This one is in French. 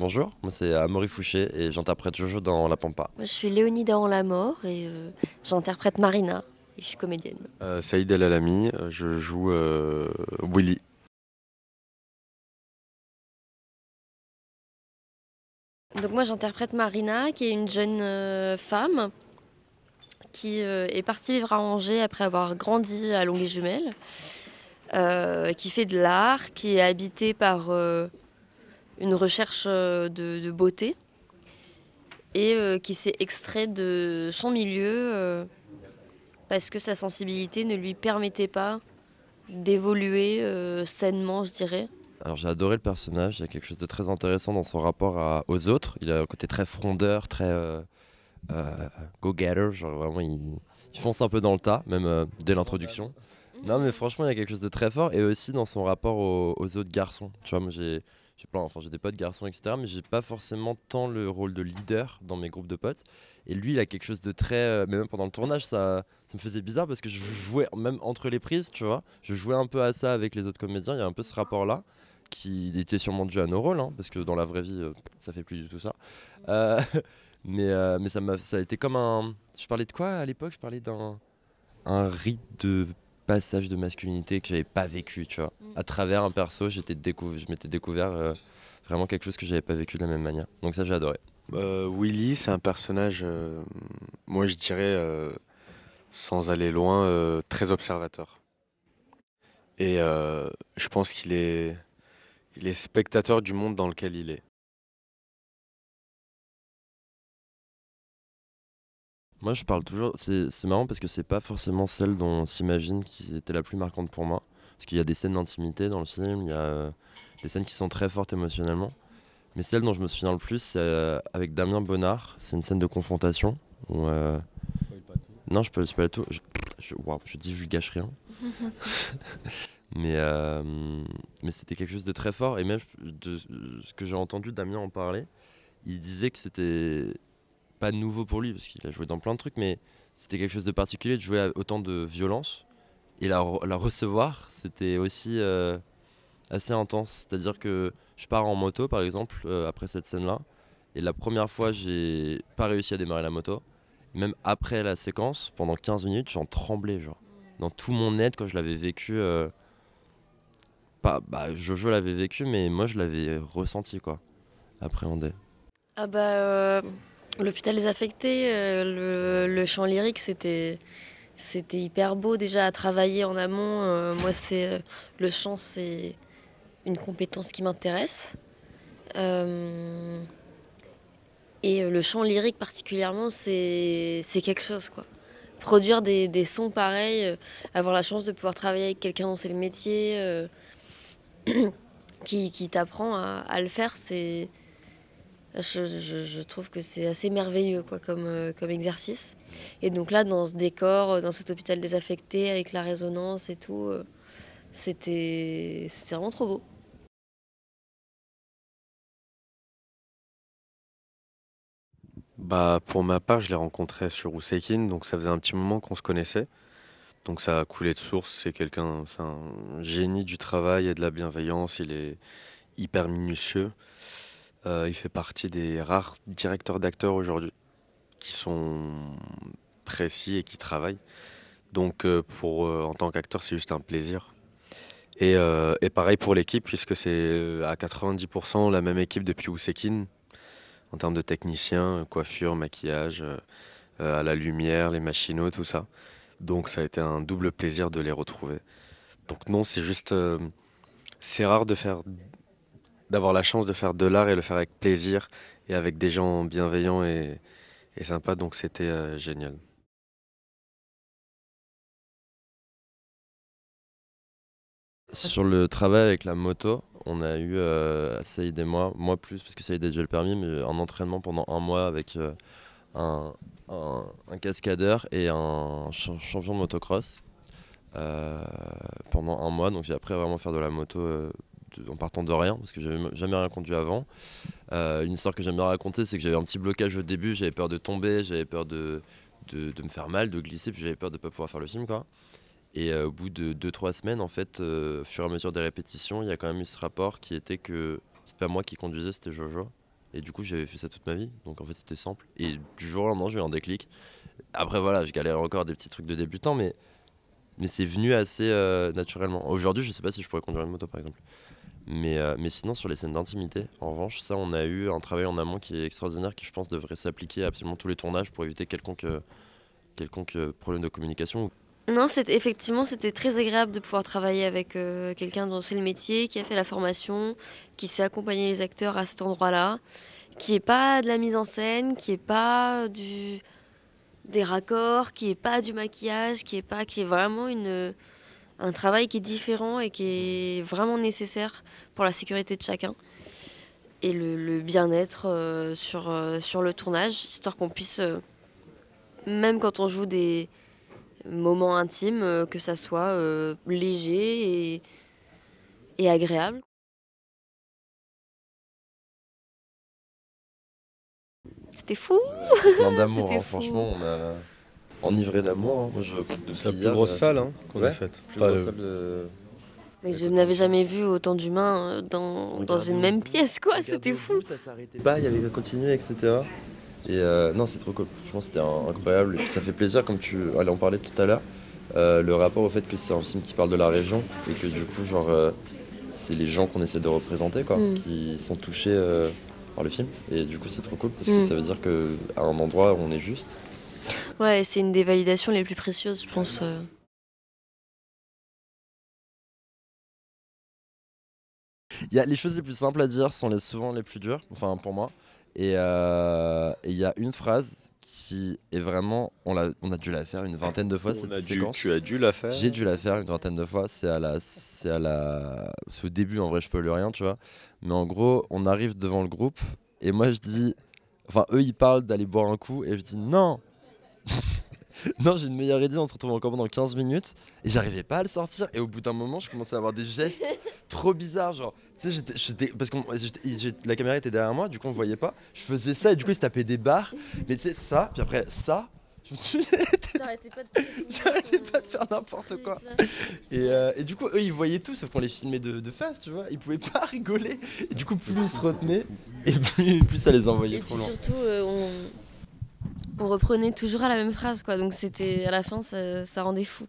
Bonjour, moi c'est Amaury Fouché et j'interprète Jojo dans La Pampa. Moi, je suis Léonie Dahan-Lamort et j'interprète Marina et je suis comédienne. Saïd El Alami, je joue Willy. Donc moi, j'interprète Marina, qui est une jeune femme qui est partie vivre à Angers après avoir grandi à Longué-Jumelles, qui fait de l'art, qui est habitée par une recherche de beauté et qui s'est extrait de son milieu parce que sa sensibilité ne lui permettait pas d'évoluer sainement, je dirais. Alors j'ai adoré le personnage, il y a quelque chose de très intéressant dans son rapport aux autres. Il a un côté très frondeur, très go-getter, genre vraiment il fonce un peu dans le tas, même dès l'introduction. Non mais franchement il y a quelque chose de très fort et aussi dans son rapport aux autres garçons. Tu vois, moi j'ai des potes garçons etc. Mais j'ai pas forcément tant le rôle de leader dans mes groupes de potes. Et lui il a quelque chose de très... mais même pendant le tournage ça me faisait bizarre parce que je jouais même entre les prises, tu vois. Je jouais un peu à ça avec les autres comédiens, il y a un peu ce rapport là qui était sûrement dû à nos rôles, hein, parce que dans la vraie vie ça fait plus du tout ça. Euh, mais ça a été comme un... Je parlais de quoi à l'époque? Je parlais d'un rite de passage de masculinité que j'avais pas vécu, tu vois. À travers un perso, je m'étais découvert vraiment quelque chose que j'avais pas vécu de la même manière. Donc ça, j'ai adoré. Willy, c'est un personnage, moi je dirais, sans aller loin, très observateur. Et je pense il est spectateur du monde dans lequel il est. Moi, je parle toujours. C'est marrant parce que c'est pas forcément celle dont on s'imagine qui était la plus marquante pour moi. Parce qu'il y a des scènes d'intimité dans le film, il y a des scènes qui sont très fortes émotionnellement. Mais celle dont je me souviens le plus, c'est avec Damien Bonnard. C'est une scène de confrontation où, non, je peux pas tout. Waouh, je divulgage rien. Mais, euh, mais c'était quelque chose de très fort. Et même de ce que j'ai entendu Damien en parler, il disait que c'était pas nouveau pour lui, parce qu'il a joué dans plein de trucs, mais c'était quelque chose de particulier de jouer à autant de violence. Et la recevoir, c'était aussi assez intense. C'est-à-dire que je pars en moto, par exemple, après cette scène-là. Et la première fois, j'ai pas réussi à démarrer la moto. Même après la séquence, pendant 15 minutes, j'en tremblais, genre. Dans tout mon être, quand je l'avais vécu, pas, bah, Jojo l'avait vécu, mais moi, je l'avais ressenti, quoi. Appréhendé. Ah bah, l'hôpital des affectés, le chant lyrique, c'était hyper beau déjà à travailler en amont. Moi, le chant, c'est une compétence qui m'intéresse. Euh, et le chant lyrique particulièrement, c'est quelque chose, quoi. Produire des sons pareils, avoir la chance de pouvoir travailler avec quelqu'un dont c'est le métier, qui t'apprend à le faire, je trouve que c'est assez merveilleux quoi, comme exercice. Et donc là, dans ce décor, dans cet hôpital désaffecté, avec la résonance et tout, c'était vraiment trop beau. Bah, pour ma part, je l'ai rencontré sur Oussekine, donc ça faisait un petit moment qu'on se connaissait. Donc ça a coulé de source, c'est un génie du travail et de la bienveillance, il est hyper minutieux. Il fait partie des rares directeurs d'acteurs aujourd'hui qui sont précis et qui travaillent. Donc en tant qu'acteur, c'est juste un plaisir. Et pareil pour l'équipe, puisque c'est à 90% la même équipe depuis Oussekine, en termes de techniciens, coiffure, maquillage, à la lumière, les machinaux, tout ça. Donc ça a été un double plaisir de les retrouver. Donc non, c'est rare d'avoir la chance de faire de l'art et le faire avec plaisir et avec des gens bienveillants et sympas. Donc c'était génial. Sur le travail avec la moto, on a eu, Saïd et moi plus, parce que Saïd a déjà le permis, mais un entraînement pendant un mois avec un, un cascadeur et un champion de motocross euh, pendant un mois. Donc j'ai appris à vraiment faire de la moto en partant de rien, parce que j'avais jamais rien conduit avant. Une histoire que j'aime bien raconter, c'est que j'avais un petit blocage au début, j'avais peur de tomber, j'avais peur de me faire mal, de glisser, puis j'avais peur de pas pouvoir faire le film, quoi. Et au bout de 2 3 semaines, en fait, au fur et à mesure des répétitions, il y a quand même eu ce rapport qui était que c'était pas moi qui conduisais, c'était Jojo. Et du coup, j'avais fait ça toute ma vie. Donc en fait, c'était simple. Et du jour au lendemain, j'ai eu un déclic. Après, voilà, je galère encore des petits trucs de débutant, mais c'est venu assez naturellement. Aujourd'hui, je sais pas si je pourrais conduire une moto, par exemple. Mais sinon, sur les scènes d'intimité, en revanche, ça, on a eu un travail en amont qui est extraordinaire, qui, je pense, devrait s'appliquer à absolument tous les tournages pour éviter quelconque problème de communication. Non, effectivement, c'était très agréable de pouvoir travailler avec quelqu'un dont c'est le métier, qui a fait la formation, qui sait accompagner les acteurs à cet endroit-là, qui est pas de la mise en scène, qui est pas des raccords, qui est pas du maquillage, qui est vraiment un travail qui est différent et qui est vraiment nécessaire pour la sécurité de chacun et le bien-être sur le tournage, histoire qu'on puisse, même quand on joue des moments intimes, que ça soit léger et agréable. C'était fou. Plein d'amour, C'était hein, fou. franchement, on a enivré d'amour. Hein. Moi, C'est la plus grosse salle qu'on a faite. Mais je n'avais jamais vu autant d'humains dans une même pièce, quoi. C'était fou. Ça s'arrêtait pas, il y avait continuer, etc. Et non, c'est trop cool. Franchement, c'était incroyable. Et puis, ça fait plaisir, comme tu allais en parler tout à l'heure, le rapport au fait que c'est un film qui parle de la région et que du coup, genre, c'est les gens qu'on essaie de représenter, quoi, qui sont touchés par le film. Et du coup, c'est trop cool parce que ça veut dire qu'à un endroit, on est juste. Ouais, c'est une des validations les plus précieuses, je pense. Il y a les choses les plus simples à dire sont souvent les plus dures, enfin pour moi. Et il y a une phrase qui est vraiment, on a dû la faire une vingtaine de fois cette séquence. Tu as dû la faire. J'ai dû la faire une vingtaine de fois. C'est au début, en vrai, je peux lui rien, tu vois. Mais en gros, on arrive devant le groupe et moi je dis, enfin eux ils parlent d'aller boire un coup et je dis non. Non, j'ai une meilleure idée, on se retrouve encore pendant 15 minutes et j'arrivais pas à le sortir et au bout d'un moment je commençais à avoir des gestes trop bizarres, genre tu sais parce que la caméra était derrière moi, du coup on voyait pas, je faisais ça et du coup ils se tapaient des barres, mais tu sais ça, puis après ça, je me suis j'arrêtais pas de faire n'importe quoi et du coup eux ils voyaient tout sauf qu'on les filmait de face, tu vois, ils pouvaient pas rigoler et du coup plus ils se retenaient et plus ça les envoyait trop loin. Et puis surtout on reprenait toujours à la même phrase, quoi. Donc c'était à la fin ça rendait fou.